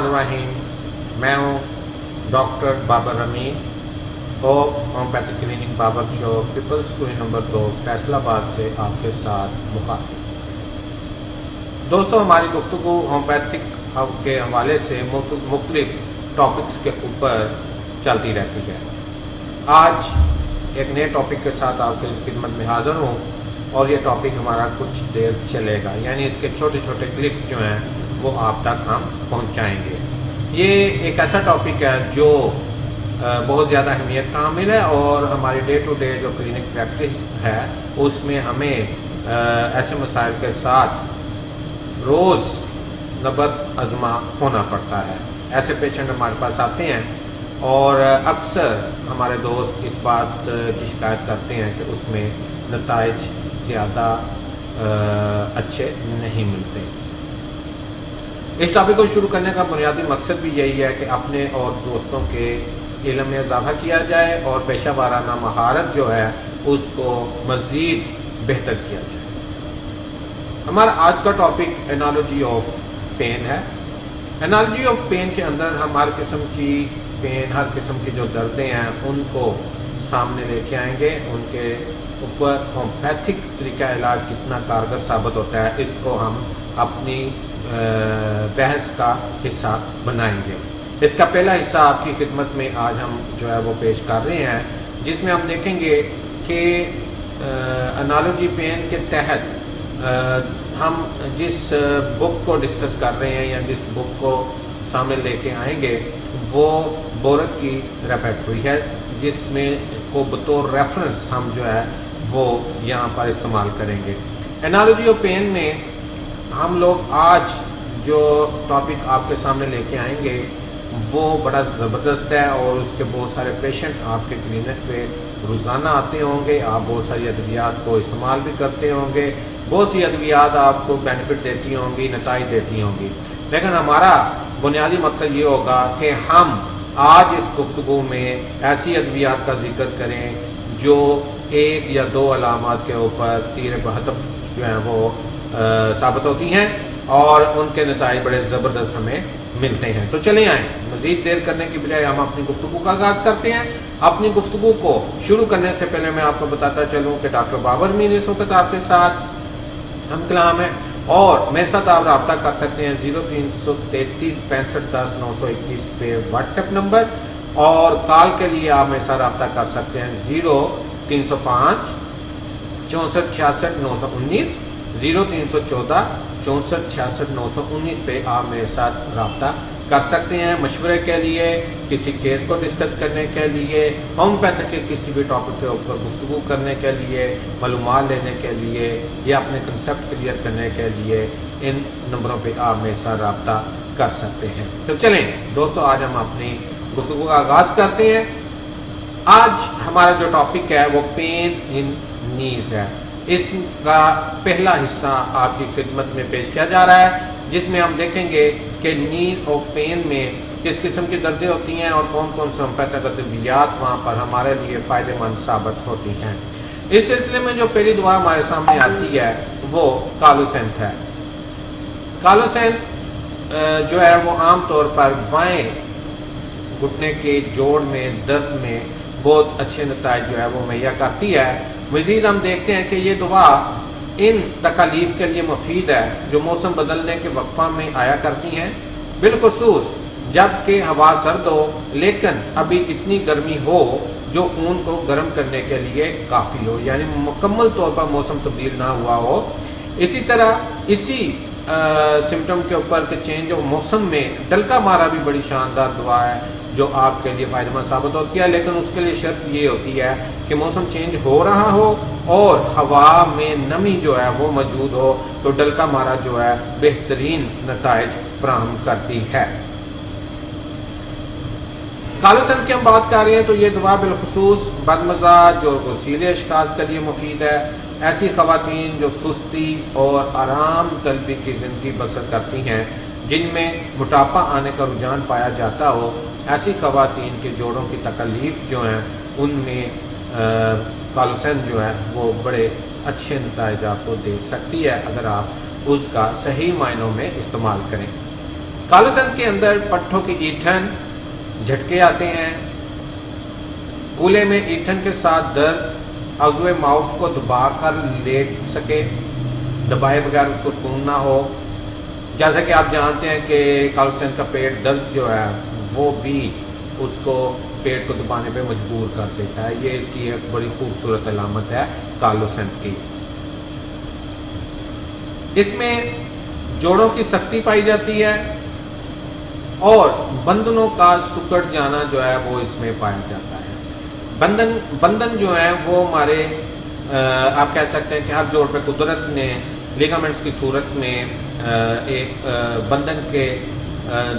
बिस्मिल्लाहिर्रहमानिर्रहीम। मैं हूँ डॉक्टर बाबर अमीन और होम्योपैथिक क्लिनिक बाबर चौक पीपल्स स्कूल नंबर 2 फैसलाबाद से आपके साथ मुखातिब। दोस्तों, हमारी गुफ्तगू होम्योपैथिक के हवाले से मुख्तलिफ टॉपिक्स के ऊपर चलती रहती है। आज एक नए टॉपिक के साथ आपकी खिदमत में हाज़िर हूँ और ये टॉपिक हमारा कुछ देर चलेगा, यानी इसके छोटे छोटे क्लिप्स जो हैं वो आप तक हम पहुंचाएंगे। ये एक ऐसा टॉपिक है जो बहुत ज़्यादा अहमियत का हामिल है और हमारी डे टू डे जो क्लिनिक प्रैक्टिस है उसमें हमें ऐसे मसाइल के साथ रोज़ नबत आज़मा होना पड़ता है। ऐसे पेशेंट हमारे पास आते हैं और अक्सर हमारे दोस्त इस बात की शिकायत करते हैं कि उसमें नताइज ज़्यादा अच्छे नहीं मिलते। इस टॉपिक को शुरू करने का बुनियादी मकसद भी यही है कि अपने और दोस्तों के इल्म में इजाफा किया जाए और पेशा वाराना महारत जो है उसको मज़ीद बेहतर किया जाए। हमारा आज का टॉपिक एनालॉजी ऑफ पेन है। एनालॉजी ऑफ पेन के अंदर हम हर किस्म की पेन, हर किस्म की जो दर्दें हैं उनको सामने लेके आएंगे। उनके ऊपर होम्योपैथिक तरीका इलाज कितना कारगर साबित होता है इसको हम अपनी बहस का हिस्सा बनाएंगे। इसका पहला हिस्सा आपकी खिदमत में आज हम जो है वो पेश कर रहे हैं, जिसमें हम देखेंगे कि एनालॉजी पेन के तहत हम जिस बुक को डिस्कस कर रहे हैं या जिस बुक को सामने लेके आएंगे वो बोरक की रेपेट्री है, जिसमें को बतौर रेफरेंस हम जो है वो यहाँ पर इस्तेमाल करेंगे। एनालॉजी ऑफ पेन में हम लोग आज जो टॉपिक आपके सामने लेके आएंगे वो बड़ा ज़बरदस्त है और उसके बहुत सारे पेशेंट आपके क्लिनिक पे रोज़ाना आते होंगे। आप बहुत सारी अद्वियात को इस्तेमाल भी करते होंगे, बहुत सी अद्वियात आपको बेनिफिट देती होंगी, नताइज देती होंगी। लेकिन हमारा बुनियादी मकसद ये होगा कि हम आज इस गुफ्तगू में ऐसी अद्वियात का जिक्र करें जो एक या दो अलामात के ऊपर तीर बहदफ जो है वो साबित होती हैं और उनके नताइज बड़े ज़बरदस्त हमें मिलते हैं। तो चले आएँ, मज़ीद देर करने की बजाय हम अपनी गुफ्तगू का आगाज़ करते हैं। अपनी गुफ्तगू को शुरू करने से पहले मैं आपको बताता चलूँ कि डॉक्टर बाबर अमीन इस वक्त आपके साथ हम कलाम है और मेरे साथ आप रब्ता कर सकते हैं 0333 65 10 921 पे व्हाट्सएप नंबर, और कॉल के लिए आप मेरे साथ रब्ता कर सकते हैं 0305 64 66 919 0314 64 66 919 पे आप मेरे साथ रब्ता कर सकते हैं मशवरे के लिए, किसी केस को डिस्कस करने के लिए, होम्योपैथिक के किसी भी टॉपिक के ऊपर गुफ्तगू करने के लिए, मालूमात लेने के लिए या अपने कंसेप्ट क्लियर करने के लिए इन नंबरों पे आप मेरे साथ रब्ता कर सकते हैं। तो चलें दोस्तों, आज हम अपनी गुफ्तगू का आगाज़ करते हैं। आज हमारा जो टॉपिक है वो पेन इन नीज है। इसका पहला हिस्सा आपकी खिदमत में पेश किया जा रहा है, जिसमें हम देखेंगे कि नीज ऑफ पेन में किस किस्म की दर्दें होती हैं और कौन कौन से होम्योपैथिक अद्वियात वहाँ पर हमारे लिए फ़ायदेमंद साबित होती हैं। इस सिलसिले में जो पहली दुआ हमारे सामने आती है वो कालोसेंथ है। कालोसेंथ जो है वो आम तौर पर बाएं घुटने के जोड़ में दर्द में बहुत अच्छे नताइज जो है वो मुहैया करती है। मज़ीद हम देखते हैं कि ये दुआ इन तकालीफ के लिए मुफीद है जो मौसम बदलने के वक्फा में आया करती हैं, बिलखुसूस जबकि हवा सर्द हो लेकिन अभी इतनी गर्मी हो जो खून को गर्म करने के लिए काफ़ी हो, यानी मुकम्मल तौर पर मौसम तब्दील ना हुआ हो। इसी तरह इसी सिम्टम के ऊपर के चेंज ऑफ मौसम में डलका मारा भी बड़ी शानदार दुआ है जो आपके लिए फ़ायदेमंद साबित होती है, लेकिन उसके लिए शर्त ये होती है कि मौसम चेंज हो रहा हो और हवा में नमी जो है वो मौजूद हो, तो डलका मारा जो है बेहतरीन नताइज फराहम करती है। कालोसेंथ की हम बात कर रहे हैं तो ये दुआ बिलखुसूस बदमजाज और गसीले अशखास के लिए मुफीद है। ऐसी ख़वातीन जो सुस्ती और आराम तलबी की ज़िंदगी बसर करती हैं, जिनमें मोटापा आने का रुझान पाया जाता हो, ऐसी ख़वातीन के जोड़ों की तकलीफ़ जो हैं उनमें कालोसेंथ जो है वो बड़े अच्छे नताइज आपको दे सकती है अगर आप उसका सही मायनों में इस्तेमाल करें। कालोसेंथ के अंदर पट्ठों की ईंठन, झटके आते हैं, कूल्हे में ईंठन के साथ दर्द, अज़ुए माउस को दबा कर लेट सके, दबाए बगैर उसको सुकून ना हो। जैसे कि आप जानते हैं कि कालोसेंथ का पेट दर्द जो है वो भी उसको पेट को दबाने पे मजबूर कर देता है। ये इसकी एक बड़ी खूबसूरत अलामत है कालोसेंथ की। इसमें जोड़ों की सख्ती पाई जाती है और बंधनों का सुकड़ जाना जो है वो इसमें पाया जाता है। बंधन जो है वो हमारे आप कह सकते हैं कि हर जोड़ पे कुदरत ने लिगामेंट्स की सूरत में एक बंधन के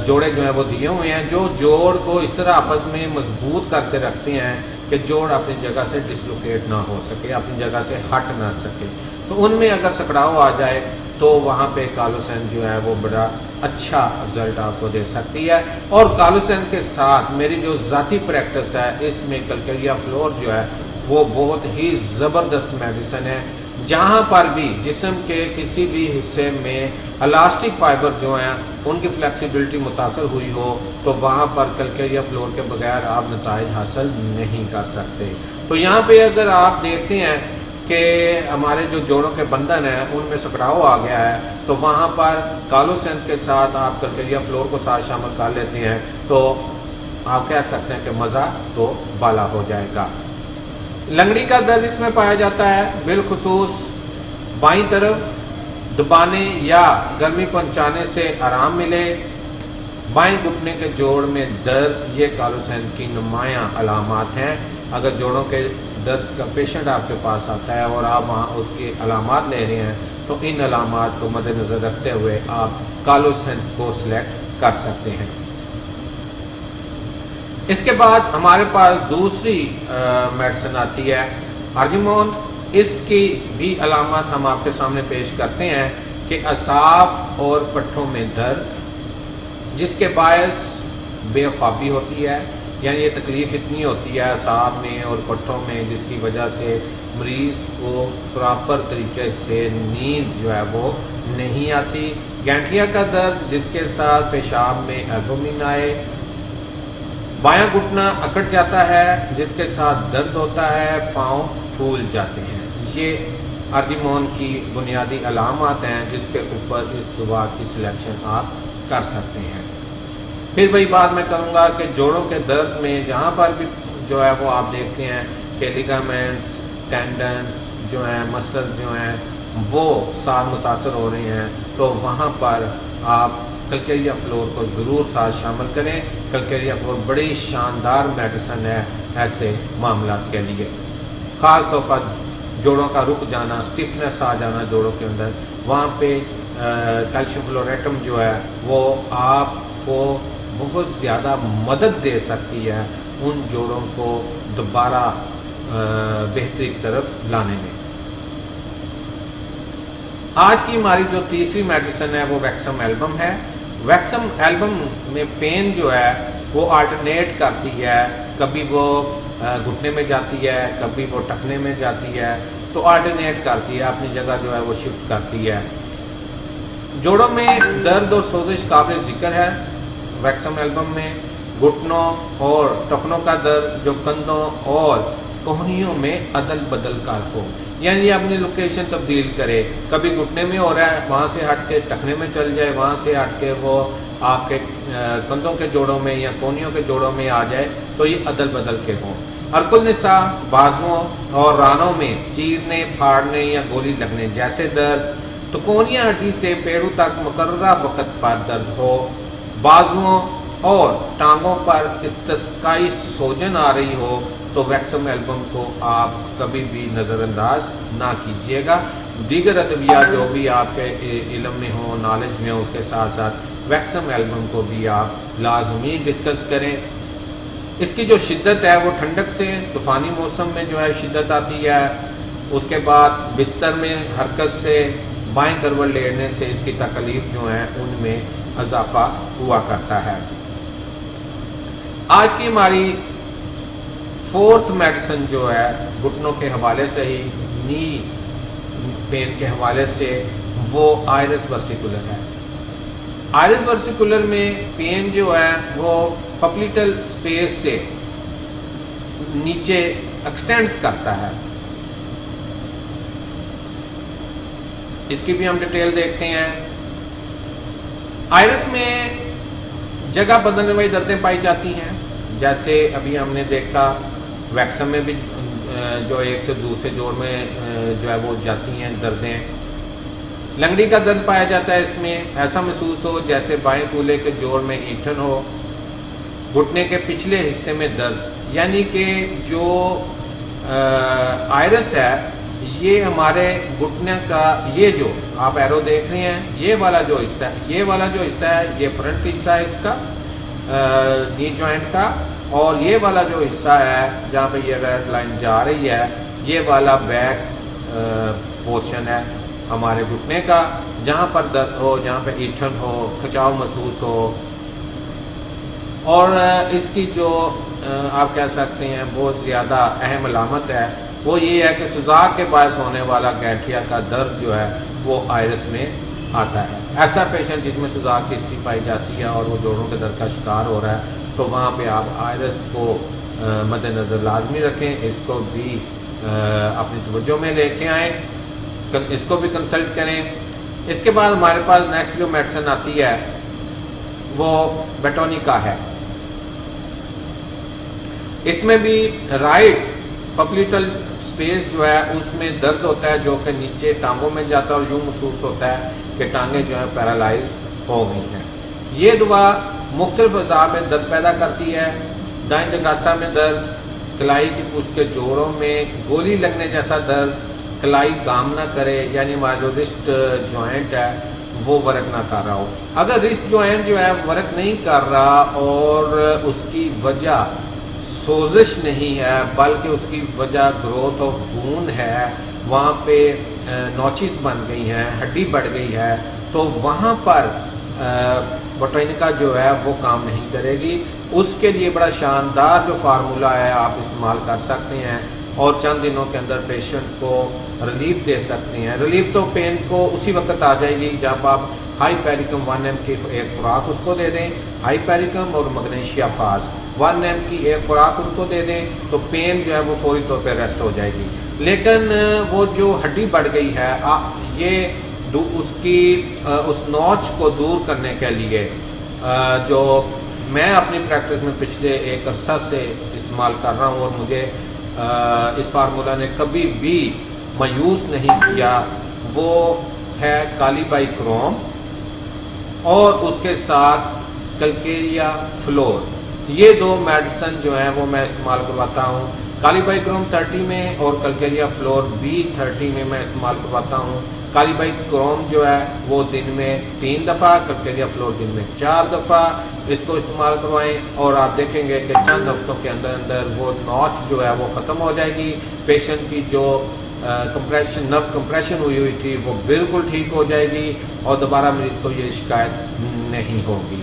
जोड़े जो हैं वो दिए हुए हैं, जो जोड़ को इस तरह आपस में मजबूत करके रखते हैं कि जोड़ अपनी जगह से डिसलोकेट ना हो सके, अपनी जगह से हट ना सके। तो उनमें अगर सकड़ाव आ जाए तो वहाँ पे कालोसेंथ जो है वो बड़ा अच्छा रिजल्ट आपको दे सकती है। और कालोसेंथ के साथ मेरी जो ज़ाती प्रैक्टिस है, इसमें कलकरिया फ्लोर जो है वो बहुत ही ज़बरदस्त मेडिसिन है। जहाँ पर भी जिस्म के किसी भी हिस्से में इलास्टिक फाइबर जो हैं उनकी फ्लेक्सिबिलिटी मुतासर हुई हो तो वहाँ पर कलकरिया फ्लोर के बगैर आप नताइज हासिल नहीं कर सकते। तो यहाँ पे अगर आप देखते हैं कि हमारे जो जोड़ों के बंधन हैं उनमें सकड़ाव आ गया है तो वहाँ पर कालोसेंथ के साथ आप कलकरिया फ्लोर को साथ शामिल कर लेते हैं तो आप कह सकते हैं कि मज़ा तो बाला हो जाएगा। लंगड़ी का दर्द इसमें पाया जाता है, बिलखुसूस बाईं तरफ दबाने या गर्मी पहुंचाने से आराम मिले। बाएं घुटने के जोड़ में दर्द, ये कालोसेंथ की नुमायां अलामात हैं। अगर जोड़ों के दर्द का पेशेंट आपके पास आता है और आप वहाँ उसकी अलामात ले रहे हैं तो इन अलामात को मद्देनज़र रखते हुए आप कालोसेंथ को सिलेक्ट कर सकते हैं। इसके बाद हमारे पास दूसरी मेडिसिन आती है अर्जिमोन। इसकी भी अलामत हम आपके सामने पेश करते हैं कि असाब और पट्ठों में दर्द जिसके बायस बेख्वाबी होती है, यानी ये तकलीफ़ इतनी होती है असाब में और पट्ठों में जिसकी वजह से मरीज़ को प्रॉपर तरीके से नींद जो है वो नहीं आती। गैंठिया का दर्द जिसके साथ पेशाब में एल्बुमिन आए। बायां घुटना अकड़ जाता है जिसके साथ दर्द होता है, पाँव फूल जाते हैं। ये अर्जिमोन की बुनियादी अलामत हैं जिसके ऊपर इस दवा की सिलेक्शन आप कर सकते हैं। फिर वही बात मैं करूँगा कि जोड़ों के दर्द में जहाँ पर भी जो है वो आप देखते हैं कि लिगामेंट्स, टेंडन्स जो हैं, मसल्स जो हैं वो साथ मुतासर हो रहे हैं तो वहाँ पर आप कलकरिया फ्लोर को ज़रूर साथ शामिल करें। कलकरिया फ्लोर बड़ी शानदार मेडिसिन है ऐसे मामलात के लिए। ख़ास तौर पर जोड़ों का रुक जाना, स्टिफनेस आ जाना जोड़ों के अंदर, वहाँ पे कैल्शियम फ्लोरेटम जो है वो आपको बहुत ज़्यादा मदद दे सकती है उन जोड़ों को दोबारा बेहतरी की तरफ लाने में। आज की हमारी जो तीसरी मेडिसिन है वो वैक्सम एल्बम है। वैक्सम एल्बम में पेन जो है वो अल्टरनेट करती है, कभी वो घुटने में जाती है, कभी वो टखने में जाती है, तो अल्टरनेट करती है, अपनी जगह जो है वो शिफ्ट करती है। जोड़ों में दर्द और सोजिश काबिल जिक्र है वैक्सम एल्बम में। घुटनों और टखनों का दर्द जो कंधों और कोहनियों में अदल बदल कर हो, यानी अपनी लोकेशन तब्दील करे, कभी घुटने में हो रहा है वहाँ से हट के टखने में चल जाए, वहाँ से हट के वो आपके कंधों के जोड़ों में या कोहनियों के जोड़ों में आ जाए, तो ये अदल बदल के हों। अर्कुल निसा बाजुओं और रानों में चीरने, फाड़ने या गोली लगने जैसे दर्द, तो कोहनिया हड्डी से पैरों तक मुकर्ररा वक़्त पर दर्द हो, बाजुओं और टांगों पर इस्तिस्काई सोजन आ रही हो, तो वैक्सम एल्बम को आप कभी भी नज़रअंदाज ना कीजिएगा। दीगर अदविया जो भी आपके इल्म में हो, नॉलेज में हो, उसके साथ साथ वैक्सम एल्बम को भी आप लाजमी डिस्कस करें। इसकी जो शिद्दत है वो ठंडक से, तूफ़ानी मौसम में जो है शिद्दत आती है, उसके बाद बिस्तर में हरकत से, बाएं करवट लेने से इसकी तकलीफ जो है उनमें इजाफा हुआ करता है। आज की हमारी फोर्थ मेडिसिन जो है घुटनों के हवाले से ही, नी पेन के हवाले से, वो आयरस वर्सिकुलर है। آئرس ورسیکولر میں پین جو ہے وہ پپلیٹل سپیس سے نیچے ایکسٹینڈز کرتا ہے. اس کی بھی ہم ڈیٹیل دیکھتے ہیں. آئرس میں جگہ بدلنے والی دردیں پائی جاتی ہیں، جیسے ابھی ہم نے دیکھا ویکسم میں بھی جو ایک سے دوسرے جوڑ میں جو ہے وہ جاتی ہیں دردیں. لنگڑی کا درد پایا جاتا ہے. اس میں ایسا محسوس ہو جیسے بائیں کولے کے جوڑ میں اینٹھن ہو. گھٹنے کے پچھلے حصے میں درد، یعنی کہ جو آئرس ہے یہ ہمارے گھٹنے کا، یہ جو آپ ایرو دیکھ رہے ہیں یہ والا جو حصہ ہے، یہ والا جو حصہ ہے یہ فرنٹ حصہ ہے اس کا نی جوائنٹ کا، اور یہ والا جو حصہ ہے جہاں پہ یہ ریڈ لائن جا رہی ہے یہ والا بیک پورشن ہے ہمارے گھٹنے کا، جہاں پر درد ہو، جہاں پہ اینٹھن ہو، کھچاؤ محسوس ہو. اور اس کی جو آپ کہہ سکتے ہیں بہت زیادہ اہم علامت ہے وہ یہ ہے کہ سوزاک کے باعث ہونے والا گینٹھیا کا درد جو ہے وہ آئرس میں آتا ہے. ایسا پیشنٹ جس میں سوزاک کی ہسٹری پائی جاتی ہے اور وہ جوڑوں کے درد کا شکار ہو رہا ہے تو وہاں پہ آپ آئرس کو مد نظر لازمی رکھیں، اس کو بھی اپنی توجہ میں لے کے آئیں، اس کو بھی کنسلٹ کریں. اس کے بعد ہمارے پاس نیکسٹ جو میڈیسن آتی ہے وہ بیٹونیکا ہے. اس میں بھی رائٹ پپلیٹل سپیس جو ہے اس میں درد ہوتا ہے جو کہ نیچے ٹانگوں میں جاتا ہے اور یوں محسوس ہوتا ہے کہ ٹانگیں جو ہیں پیرالائز ہو گئی ہیں. یہ دوا مختلف اعضاء میں درد پیدا کرتی ہے. دائیں جگاسا میں درد، کلائی کی پشت کے جوڑوں میں گولی لگنے جیسا درد، کلائی کام نہ کرے یعنی ہمارا جو رسٹ جوائنٹ ہے وہ ورک نہ کر رہا ہو. اگر رسٹ جوائنٹ جو ہے ورک نہیں کر رہا اور اس کی وجہ سوزش نہیں ہے بلکہ اس کی وجہ گروتھ آف بون ہے، وہاں پہ نوچز بن گئی ہیں، ہڈی بڑھ گئی ہے، تو وہاں پر بیٹونیکا جو ہے وہ کام نہیں کرے گی. اس کے لیے بڑا شاندار جو فارمولا ہے آپ استعمال کر سکتے ہیں اور چند دنوں کے اندر پیشنٹ کو ریلیف دے سکتے ہیں. ریلیف تو پین کو اسی وقت آ جائے گی جب آپ ہائی پیریکم 1 ایم کی ایک خوراک اس کو دے دیں، ہائی پیریکم اور مگنیشیا فاس 1 ایم کی ایک خوراک ان کو دے دیں تو پین جو ہے وہ فوری طور پہ ریسٹ ہو جائے گی. لیکن وہ جو ہڈی بڑھ گئی ہے یہ اس نوچ کو دور کرنے کے لیے جو میں اپنی پریکٹس میں پچھلے ایک عرصہ سے استعمال کر رہا ہوں اور مجھے اس فارمولا نے کبھی بھی مایوس نہیں کیا، وہ ہے کالی بائی کروم اور اس کے ساتھ کلکیریا فلور. یہ دو میڈیسن جو ہیں وہ میں استعمال کرواتا ہوں. کالی بائی کروم 30 میں اور کلکیریا فلور بھی 30 میں میں استعمال کرواتا ہوں. کالی بائی کروم جو ہے وہ دن میں 3 دفعہ، کلکیریا فلور دن میں 4 دفعہ اس کو استعمال کروائیں اور آپ دیکھیں گے کہ چند ہفتوں کے اندر اندر وہ نوچ جو ہے وہ ختم ہو جائے گی. پیشنٹ کی جو نرو کمپریشن ہوئی تھی وہ بالکل ٹھیک ہو جائے گی اور دوبارہ مریض کو یہ شکایت نہیں ہوگی.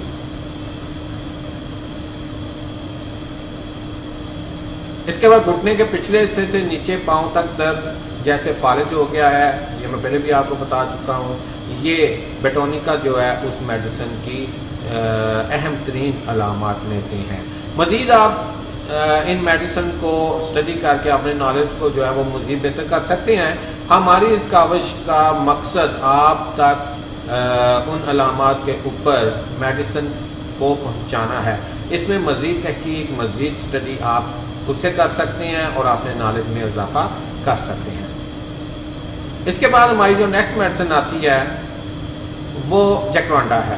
اس کے بعد گھٹنے کے پچھلے حصے سے نیچے پاؤں تک درد جیسے فالج ہو گیا ہے، یہ میں پہلے بھی آپ کو بتا چکا ہوں. یہ بیٹونیکا جو ہے اس میڈیسن کی اہم ترین علامات میں سے ہیں. مزید آپ ان میڈیسن کو اسٹڈی کر کے اپنے نالج کو جو ہے وہ مزید بہتر کر سکتے ہیں. ہماری اس کاوش کا مقصد آپ تک ان علامات کے اوپر میڈیسن کو پہنچانا ہے. اس میں مزید تحقیق، مزید اسٹڈی آپ خود سے کر سکتے ہیں اور اپنے نالج میں اضافہ کر سکتے ہیں. اس کے بعد ہماری جو نیکسٹ میڈیسن آتی ہے وہ جیکرانڈا ہے.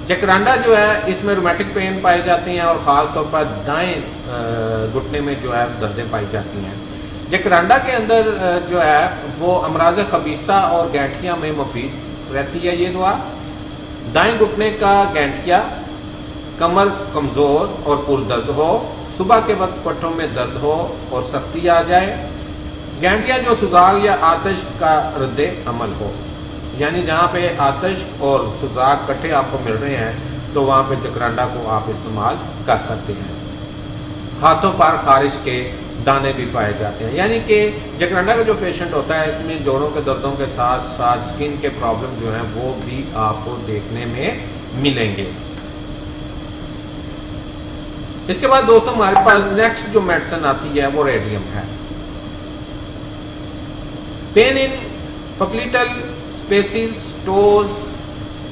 جیکرانڈا جو ہے اس میں رومیٹک پین پائے جاتے ہیں اور خاص طور پر دائیں گھٹنے میں جو ہے دردیں پائی جاتی ہیں. جیکرانڈا کے اندر جو ہے وہ امراض خبیثہ اور گینٹھیا میں مفید رہتی ہے. یہ دوا دائیں گھٹنے کا گینٹھیا، کمر کمزور اور پر درد ہو، صبح کے وقت پٹھوں میں درد ہو اور سختی آ جائے، گینٹھیا جو سوزاک یا آتش کا رد عمل ہو، یعنی جہاں پہ آتش اور سوزاک کٹھے آپ کو مل رہے ہیں تو وہاں پہ جیکرانڈا کو آپ استعمال کر سکتے ہیں. ہاتھوں پر خارش کے دانے بھی پائے جاتے ہیں. یعنی کہ جکرانڈا کا جو پیشنٹ ہوتا ہے اس میں جوڑوں کے دردوں کے ساتھ ساتھ سکن کے پرابلم جو ہیں وہ بھی آپ کو دیکھنے میں ملیں گے. اس کے بعد دوستوں ہمارے پاس نیکسٹ جو میڈیسن آتی ہے وہ ریڈیم ہے. Pain in popliteal spaces toes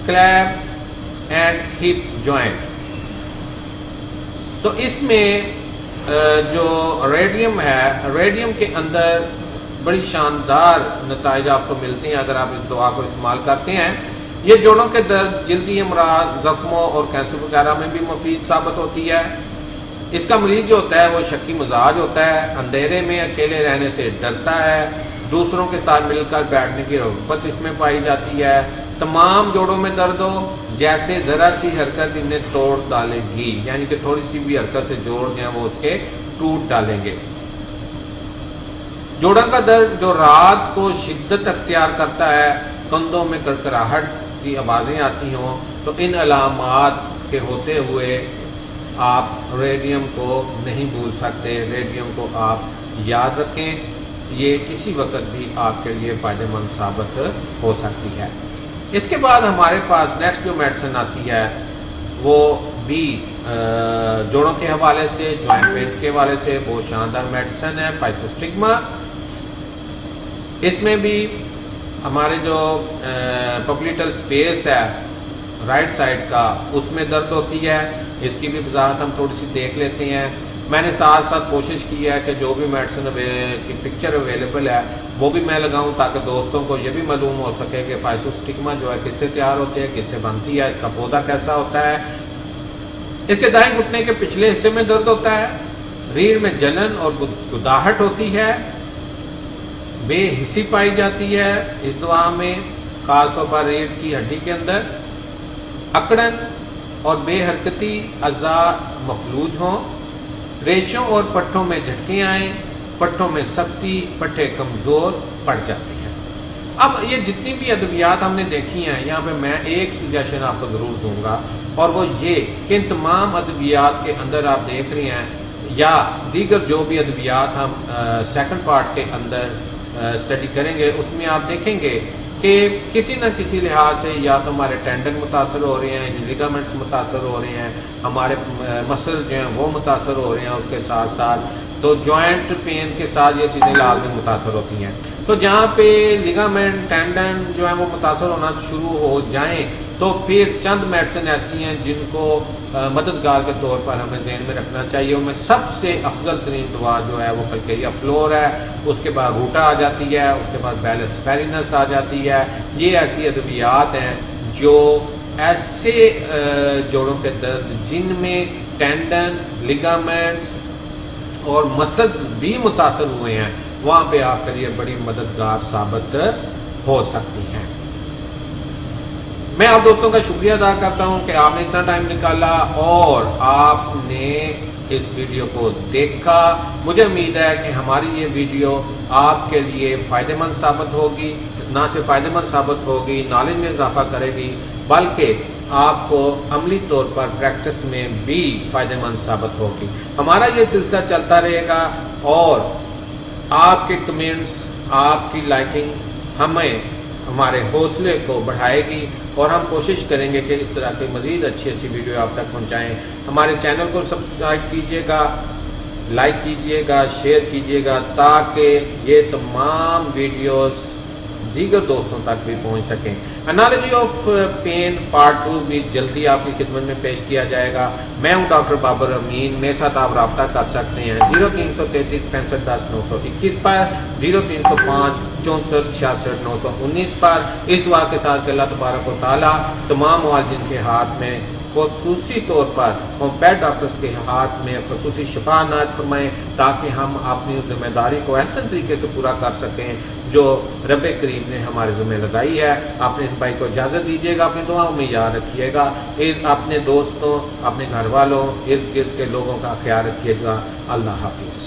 کلیفز اینڈ ہپ جوائنٹ. تو اس میں جو ریڈیم ہے, ریڈیم کے اندر بڑی شاندار نتائج آپ کو ملتے ہیں اگر آپ اس دوا کو استعمال کرتے ہیں. یہ جوڑوں کے درد, جلدی امراض, زخموں اور کینسر وغیرہ میں بھی مفید ثابت ہوتی ہے. اس کا مریض جو ہوتا ہے وہ شکی مزاج ہوتا ہے, اندھیرے میں اکیلے رہنے سے ڈرتا ہے, دوسروں کے ساتھ مل کر بیٹھنے کی رغبت اس میں پائی جاتی ہے. تمام جوڑوں میں درد ہو جیسے ذرا سی حرکت انہیں توڑ ڈالے گی, یعنی کہ تھوڑی سی بھی حرکت سے جوڑ جو ہیں وہ اس کے ٹوٹ ڈالیں گے. جوڑوں کا درد جو رات کو شدت اختیار کرتا ہے, کندھوں میں کڑکڑاہٹ کی آوازیں آتی ہوں, تو ان علامات کے ہوتے ہوئے آپ ریڈیم کو نہیں بھول سکتے. ریڈیم کو آپ یاد رکھیں, یہ کسی وقت بھی آپ کے لیے فائدہ مند ثابت ہو سکتی ہے. اس کے بعد ہمارے پاس نیکسٹ جو میڈیسن آتی ہے وہ بھی جوڑوں کے حوالے سے, جوائنٹ پینس کے حوالے سے بہت شاندار میڈیسن ہے, فائسوسٹگما. اس میں بھی ہمارے جو پپلیٹل اسپیس ہے رائٹ سائڈ کا اس میں درد ہوتی ہے. اس کی بھی وضاحت ہم تھوڑی سی دیکھ لیتے ہیں. میں نے ساتھ ساتھ کوشش کی ہے کہ جو بھی میڈیسن کی پکچر اویلیبل ہے وہ بھی میں لگاؤں تاکہ دوستوں کو یہ بھی معلوم ہو سکے کہ فائسوسٹگما جو ہے کس سے تیار ہوتی ہے, کس سے بنتی ہے, اس کا پودا کیسا ہوتا ہے. اس کے دائیں گھٹنے کے پچھلے حصے میں درد ہوتا ہے, ریڑھ میں جلن اور گداہٹ ہوتی ہے, بے حسی پائی جاتی ہے اس دوا میں, خاص طور پر ریڑھ کی ہڈی کے اندر. اکڑن اور بے حرکتی اعضاء مفلوج ہوں, ریشوں اور پٹھوں میں جھٹکیں آئیں, پٹھوں میں سختی, پٹھے کمزور پڑ جاتے ہیں. اب یہ جتنی بھی ادویات ہم نے دیکھی ہیں یہاں پہ میں ایک سجیشن آپ کو ضرور دوں گا, اور وہ یہ کہ ان تمام ادویات کے اندر آپ دیکھ رہے ہیں یا دیگر جو بھی ادویات ہم سیکنڈ پارٹ کے اندر اسٹڈی کریں گے اس میں آپ دیکھیں گے کہ کسی نہ کسی لحاظ سے یا تو ہمارے ٹینڈن متاثر ہو رہے ہیں, لیگامنٹس متاثر ہو رہے ہیں, ہمارے مسل جو ہیں وہ متاثر ہو رہے ہیں, اس کے ساتھ ساتھ تو جوائنٹ پین کے ساتھ یہ چیزیں لازمی متاثر ہوتی ہیں. تو جہاں پہ لیگامنٹ, ٹینڈن جو ہیں وہ متاثر ہونا شروع ہو جائیں تو پھر چند میڈیسن ایسی ہیں جن کو مددگار کے طور پر ہمیں ذہن میں رکھنا چاہیے. ان میں سب سے افضل ترین دوا جو ہے وہ کلکیریا فلور ہے, اس کے بعد روٹا آ جاتی ہے, اس کے بعد بیلسپیرینس آ جاتی ہے. یہ ایسی ادویات ہیں جو ایسے جوڑوں کے درد جن میں ٹینڈن, لیگامنٹس اور مسلز بھی متاثر ہوئے ہیں وہاں پہ آپ کے لیے بڑی مددگار ثابت ہو سکتی ہیں. میں آپ دوستوں کا شکریہ ادا کرتا ہوں کہ آپ نے اتنا ٹائم نکالا اور آپ نے اس ویڈیو کو دیکھا. مجھے امید ہے کہ ہماری یہ ویڈیو آپ کے لیے فائدہ مند ثابت ہوگی. نہ صرف فائدہ مند ثابت ہوگی, نالج میں اضافہ کرے گی, بلکہ آپ کو عملی طور پر پریکٹس میں بھی فائدہ مند ثابت ہوگی. ہمارا یہ سلسلہ چلتا رہے گا اور آپ کے کمنٹس, آپ کی لائکنگ ہمیں ہمارے حوصلے کو بڑھائے گی اور ہم کوشش کریں گے کہ اس طرح کی مزید اچھی ویڈیو آپ تک پہنچائیں. ہمارے چینل کو سبسکرائب کیجیے گا, لائک کیجیے گا, شیئر کیجیے گا تاکہ یہ تمام ویڈیوز دیگر دوستوں تک بھی پہنچ سکیں. انالوجی آف پین پارٹ 2 بھی جلدی آپ کی خدمت میں پیش کیا جائے گا. میں ہوں ڈاکٹر بابر امین. میرے ساتھ آپ رابطہ کر سکتے ہیں 0333 65 10 921 پر, 0305 64 66 919 پر. اس دعا کے ساتھ کہ اللہ تبارک و تعالیٰ تمام معالجین کے ہاتھ میں, خصوصی طور پر ہومپیتھ ڈاکٹرز کے ہاتھ میں خصوصی شفا عنایت فرمائیں تاکہ ہم اپنی ذمہ داری کو احسن طریقے سے پورا کر سکیں جو رب کریم نے ہمارے ذمہ لگائی ہے. اپنے اس بھائی کو اجازت دیجیے گا, اپنی دعاؤں میں یاد رکھیے گا, اپنے دوستوں, اپنے گھر والوں, ارد گرد کے لوگوں کا خیال رکھیے گا. اللہ حافظ.